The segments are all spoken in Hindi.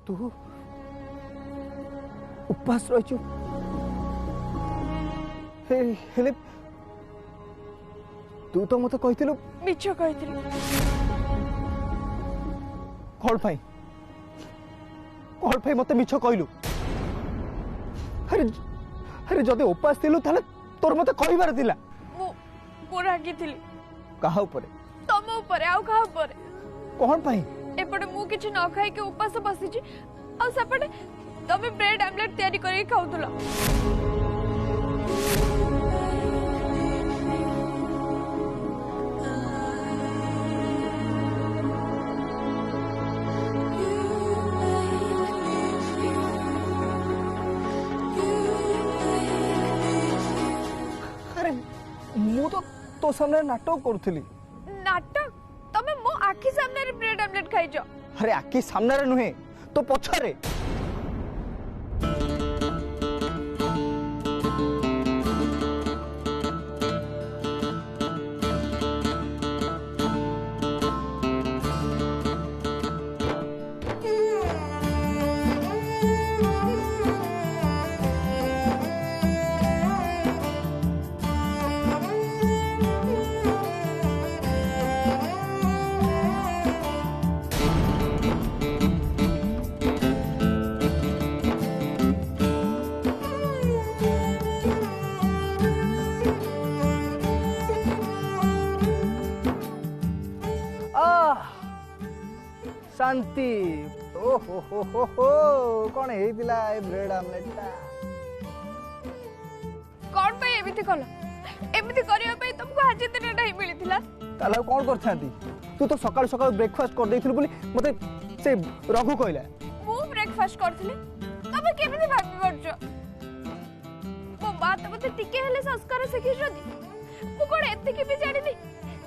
तू उपवास रही हेले तू तो मत कही मिछ कही कौन पाई मत मिछ कहलु अरे अरे जदि उपास थिलु ताले तोर मत कहिबार दिला मु रागी थिली कहा ऊपर तम ऊपर आउ कहा ऊपर कौन पाई एपटे मु किछ न खाई के उपास बसिची आ सेपटे तमे ब्रेड आमलेट तयारी करी खाउतला अरे मु तो सामने नाटक करूथली नाटक तमे मो आखी सामने रे ब्रेड आमलेट खाइजो अरे आखि सामने रे नुहे तो पछरे शांति ओहो हो कौन हेतिला ए ब्रेड आमलेट ता कौन पे एमिति कलो एमिति करिया पे तुमको आज दिन नहीं मिलिथिला ताला कौन करथांती तू तो सकाळ सकाळ ब्रेकफास्ट कर देथिलु बोली मते से रघु कहला मु ब्रेकफास्ट करथिले तबे केमिति भाबी परछो मो बात मते टिके हेले संस्कार सिखि जदी मु कोन एते के भी जानिनी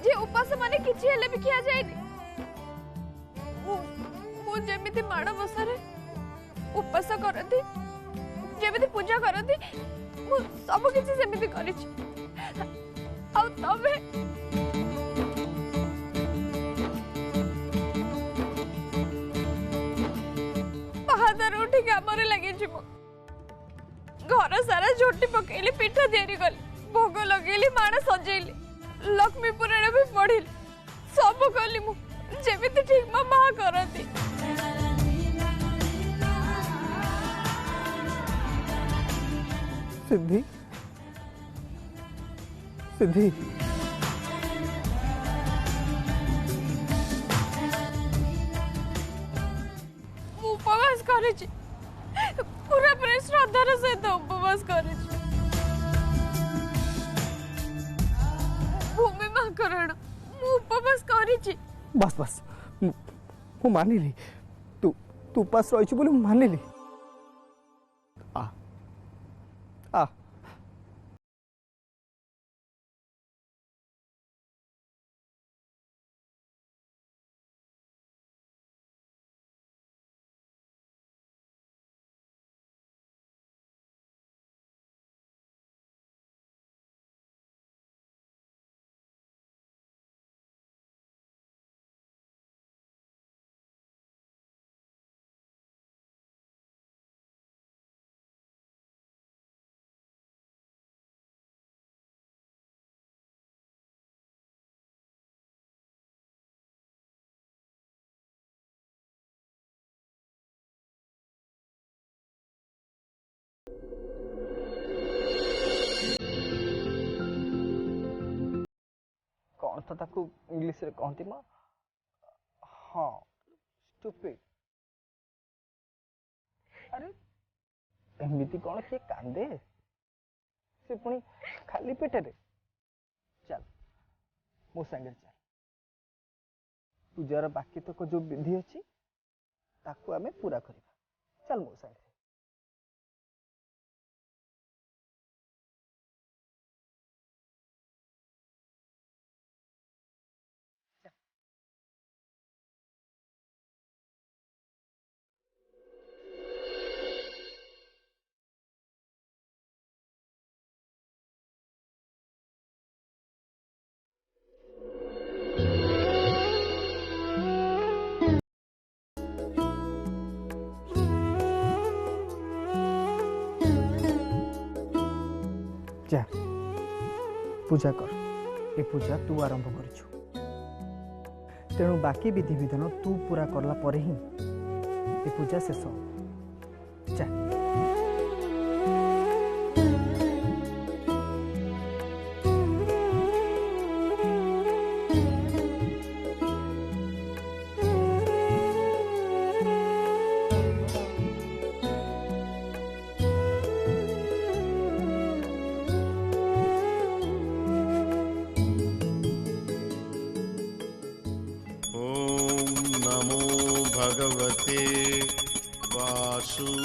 जे उपास माने किछि हेले भी खिया जायनी मु जेमिति माड़ बसारे उपास करती जेमिति पूजा करती मु सब किछि सेमिति करिछि आ तबे पहादर उठी कामरे लगे छिबो घर सारा झोटी पकेली पिठा देरी गली भोग लगेली माण सजेली लक्ष्मी पुराण भी पढ़िली सब कली मु जेमिति ठीक मां करती सिद्धि सिद्धि उपवास करिछि पूरा पूरा श्रद्धार सहित उपवास करिछि भूमि मां करण मु उपवास करिछि बस बस मु मानिली तू तू उपास रही बोली मानिली आ आ कौन तो ताकू इंग्लिश रे कहती मां हाँ स्टूपिड अरे एमिति कौन किए कांदे से पुणी खाली पेटे रे चल मो संगे चल पूजार बाकी तक जो विधि अच्छी ताकू आमे पूरा करिबा चल मो संगे जा पूजा कर। ए पूजा तू आरंभ कर, तेणु बाकी विधि विधान तू पूरा करला पर ही ए पूजा शेष हो। जा भगवते वासुदेवाय।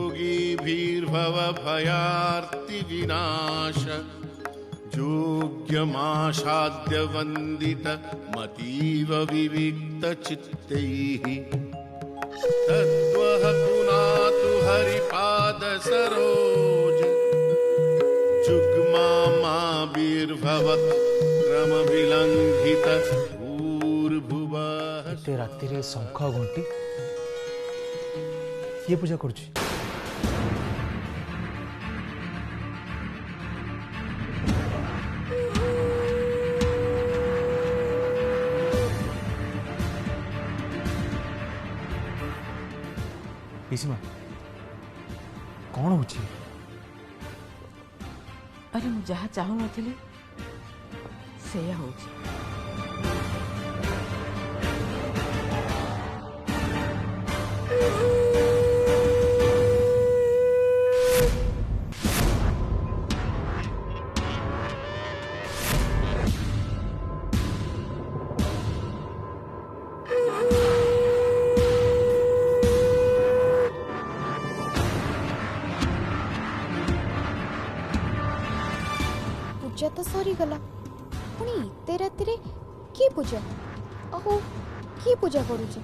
यद्योगीभिर्भव भयार्ति विनाश योग्यमासाद्य वन्दित मतीव विविक्त चित्तैः तत्त्वः पुनातु हरिपाद सरोज जुग्मामाविर्भवत् क्रम विलंघित भूर्भुवः। राति रे शंख घंटी ये पूजा करुछि। पिसीमा कौन हो? अरे मु जहाँ चाहू नथिली सेया होछि। पूजा तो सरी गला पुणी इते राति रे की पूजा? अहो की पूजा करूची?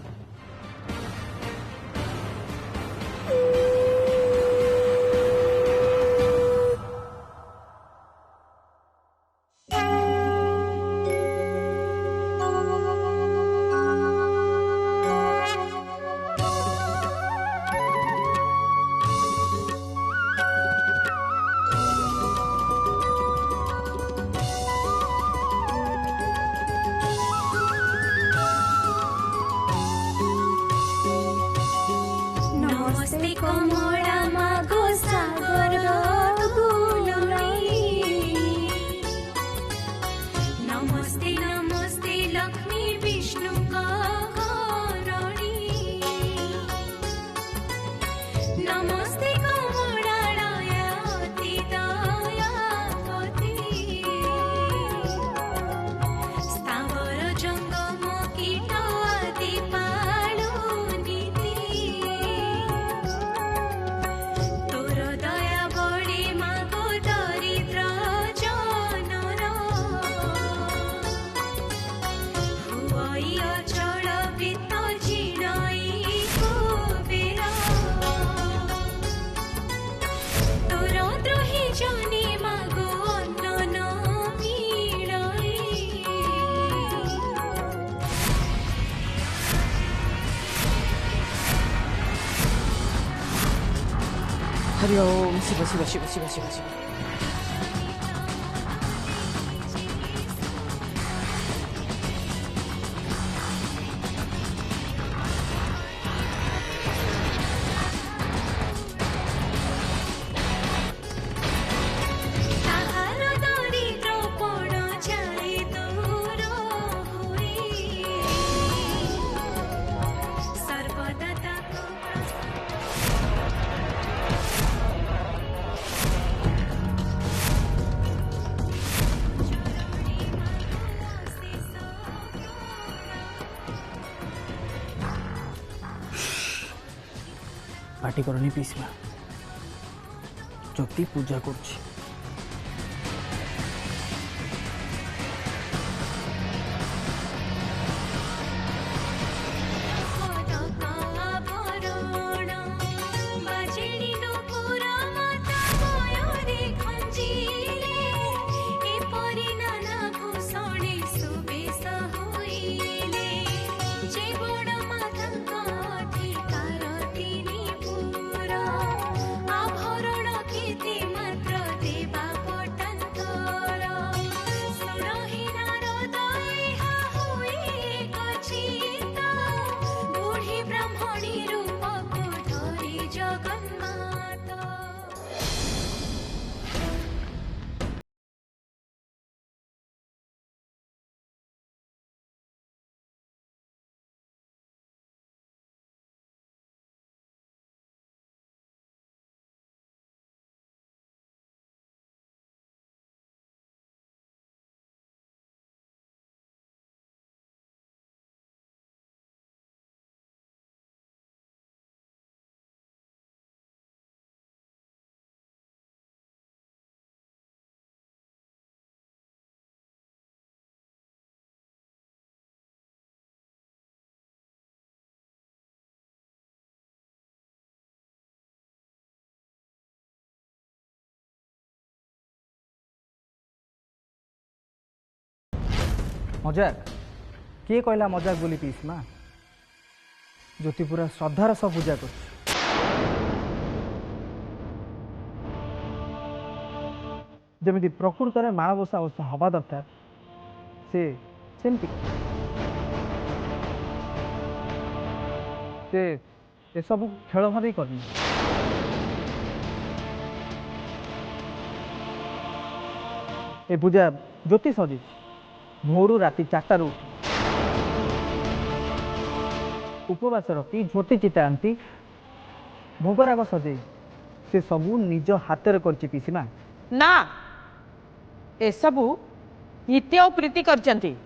हरि ओम शिव शिव शिव शिव शिव शिव। पार्टी करनी पिसीमा ज्योति पूजा करुछि। मजाक किए कहला मजाक बोली पीस माँ ज्योति पूरा श्रद्धार सब पूजा कर जमी प्रकृत में माणबसा अवस्था हवा दरकार से सेमती से ये सब खेल भाव करनी ए पूजा ज्योति सजी भोरू राति 4 उठ उपवास रखी झोटी चिता आंती भोगराग सजे से सबू निज हाथ कर पीसीमा ना ए सबू नित्य और प्रीति करचंती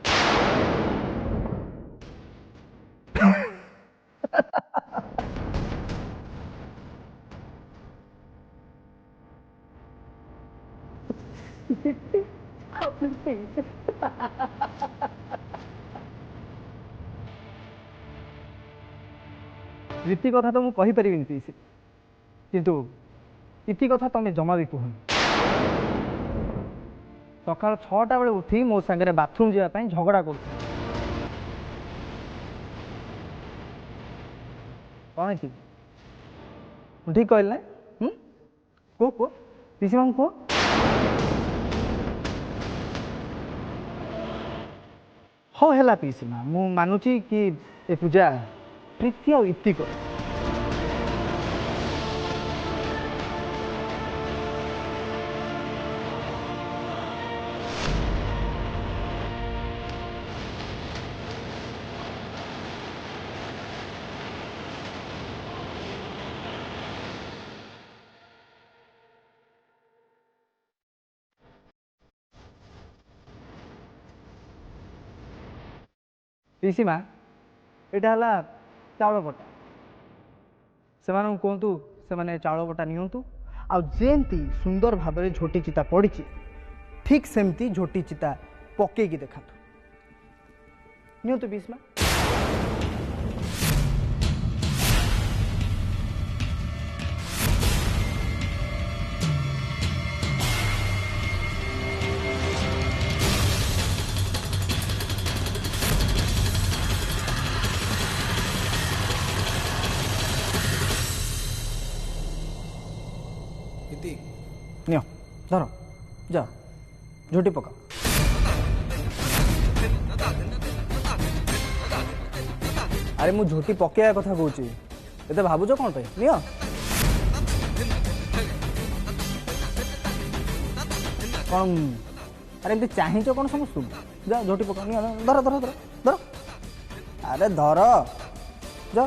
रीति कथा तो मुझे पारि पीसी किंतु इति कथा तुम्हें जमा भी कहूँ सका 6टा बेले उठी मो सांगे बाथरूम जावाई झगड़ा कर कौन ठीक कहल ना कह कह पीसी मामू कह हाँ है पीसी माँ मु मानुची कि ए पूजा प्रीति और इतिक पीसी माँ यहाँ चाउल बटा से कहतु से चाउल बटा नियंतु आमती सुंदर भाव में झोटी चिता पड़ी ठीक सेमती झोटी चिता पकईकी देखा नियंतु पीसी माँ नियो धर जा झोटी पका अरे मु झोटी पकया कथा कहूँ ये भावुच कौन पे नियो कौन अरे एमती चाहच कौन समस्त जा झोटी पका नियो धर धर धर धर अरे धर जा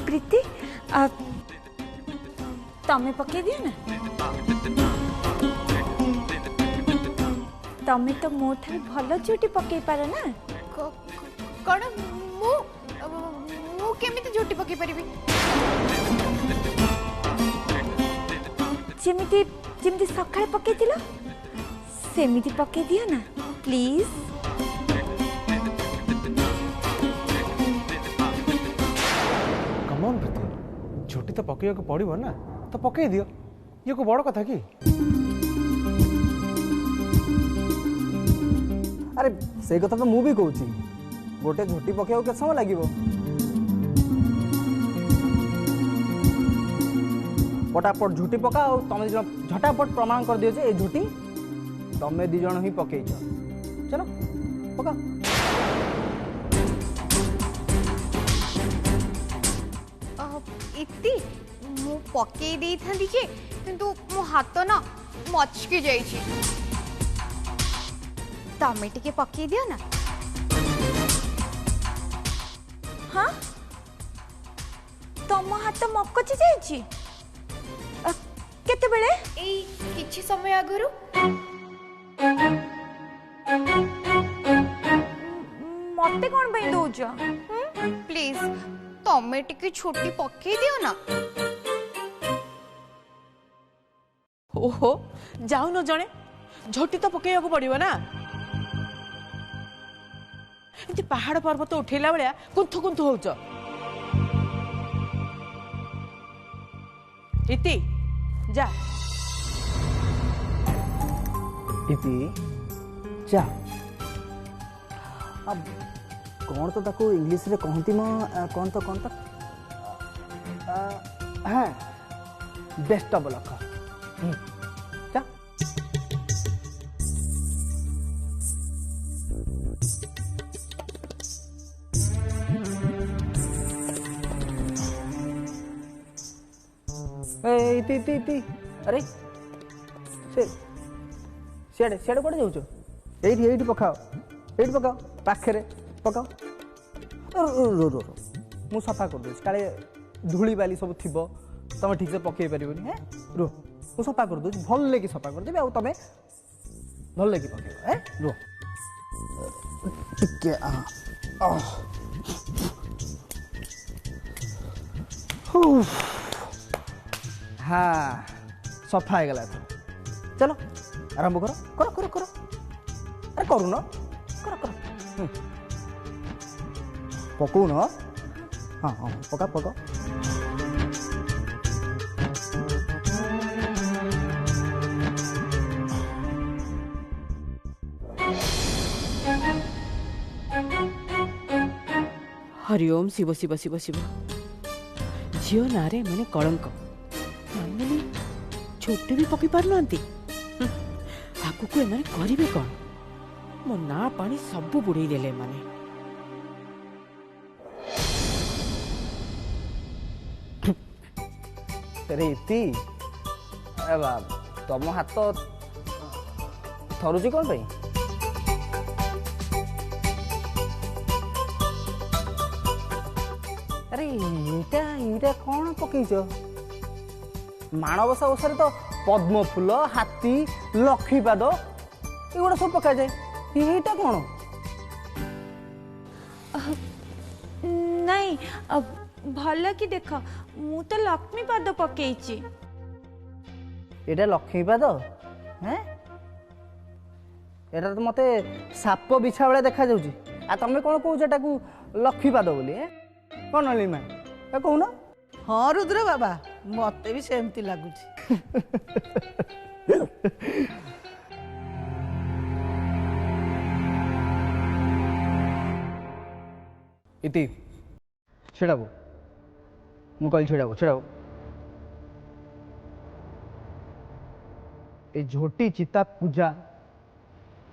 प्रीति तमें पके दियो ना तमें तो मो ठारे भल झोटी पकई पार ना कौन मु केमिति झोटी पकई परिबी जेमिति जेमिति सकाळे पकेइतिलो सेमिति पके दियो ना प्लीज कमन प्रीति झोटी तो पकड़ को पड़ो ना तो पकई दियो ये को बड़ कथा कि अरे से कथा तो मु भी कहूँ गोटे झोटी पकड़ के समय लगे पटापट झोटी पका और तुम दिज झटापट प्रमाण कर दियो ये झोटी तमें दिज ही पकई चलो पका इति मु पकई दे थांदी जे किंतु मो हाथ ना मचकी जाई छी तमे टिके पकई दियो ना हाँ तम हाथ मकची जाई केते बेले एई किछि समय आगरु मते कोन बई दोज प्लीज तमे टिके छोटी पकई दियो ना ओहो जाऊ न जणे झोटी तो पकेया को पड़िबो ना एति पहाड़ पर्वत उठेला बेलिया कुंथु कुंथु होउछ इति जा इति जा अब कौन तो ताको इंग्लिश रे कहती म कौन तो हाँ बेस्ट ऑफ लक जा इति अरे सियाड़े सियाड़े कौन जाऊँ ये पकाओ पाखे पकाओ रो रो मु सफा कर दूँ काले धूली बाली सब थी तुम ठीक से पकई पार है रो मु सफा कर दूँ भल लेके सफा करदेवी आ तुम भल लेके पकड़ है रो टिके हाँ सफा हो गला चलो आरंभ करो करो करो करो अरे करू न करो करो पकऊ न हाँ हाँ पका पका हरिओम शिव शिव शिव शिव झील नारे मैंने कलंक मैंने छोटे भी पकई पार ना आगु को एमाने करिवे कौन मो ना पानी सब बुड़े देले माने अरे इति अरे बाप तुम हाथ थरुची कौन भाई अरे ये कौन पकईच माणबसा ओषा तो पद्म फूल हाथी लक्ष्मीपाद एगुड़ा सब पका जाए ये कौन नहीं भल कि देख मु तो लक्ष्मी पाद पकईची एटा लक्ष्मीपाद हैं एटा तो मते साप बिछा बेले देखा जाउची आ तमे कोन कहू जेटाकू लक्ष्मीपाद बोली हैं कोन लीमा ए कहू ना हाँ रुद्र बाबा मत भी सेमती लगुच इति छेड़ाबो मु कहली छेड़ाबो छेड़ाबो ए झोटी चिता पूजा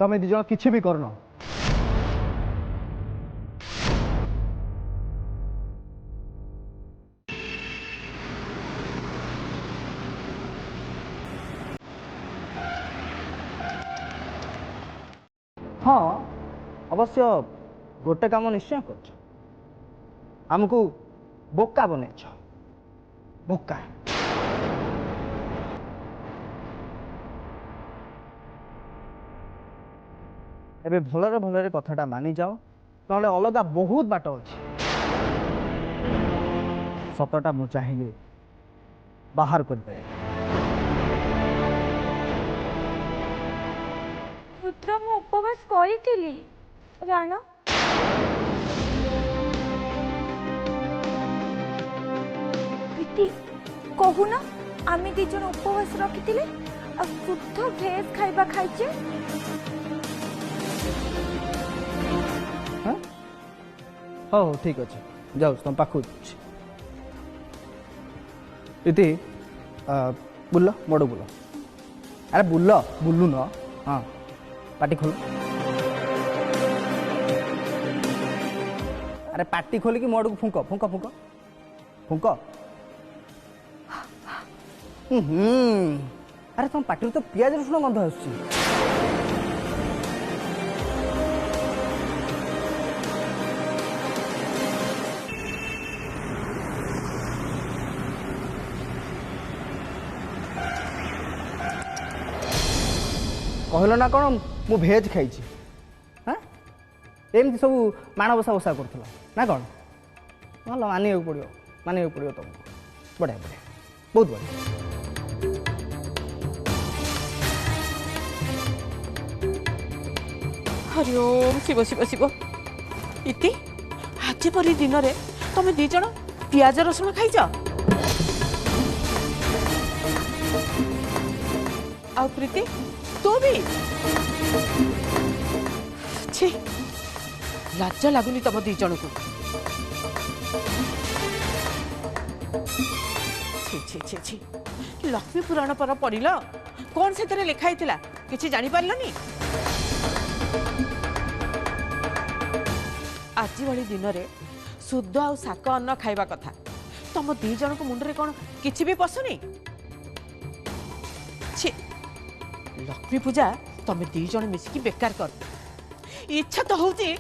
तमे दी जण किछि भी करनो हाँ अवश्य गोटे काम निश्चय कर आमको बोका बन बोका एबे भलरे भलरे कथाटा मानि जाओ नले अलगा बहुत बाट अच्छे सतटा मु चाहिए बाहर कर दे रुद्र मु उपवास करी जान कहून आमे दी जन उपवास रखी शुद्ध भेज खाइबा खाइचे हो ठीक अच्छे जाऊ तुम पाखु इति बुल मोड़ बुल अरे बुल बुलू न हाँ पाटी खोल अरे पाटी खोलिकी मोड़ को फुंक फुंक फुंक फुंक अरे तुम पाटी तो पियाज रसुण गंध आसुची कहल ना कौन मु भेज खाई हाँ एमती सब माणबसा ओषा कर ना कौन भल मानिक पड़ो तुमको बढ़िया बढ़िया बहुत बढ़िया हरिओम शिव शिव शिव इति आज परी दिन रे तमे दी जण पियाज रसुण खाइछ आ प्रीति तू भी छी लाज लगुनि तुम दी जन को छी छी छी छी लक्ष्मी पुराण पर पढ़िल कौन से लिखाई किसी जानी पारलनी आज भली दिन में शुद्ध आ शाक अन्न खाइबा कथा तुम दी जन को मुंडरे कौन किसी भी पशुनी छी लक्ष्मी पूजा तुम दी जन मिसिकी बेकार कर इच्छा तो होची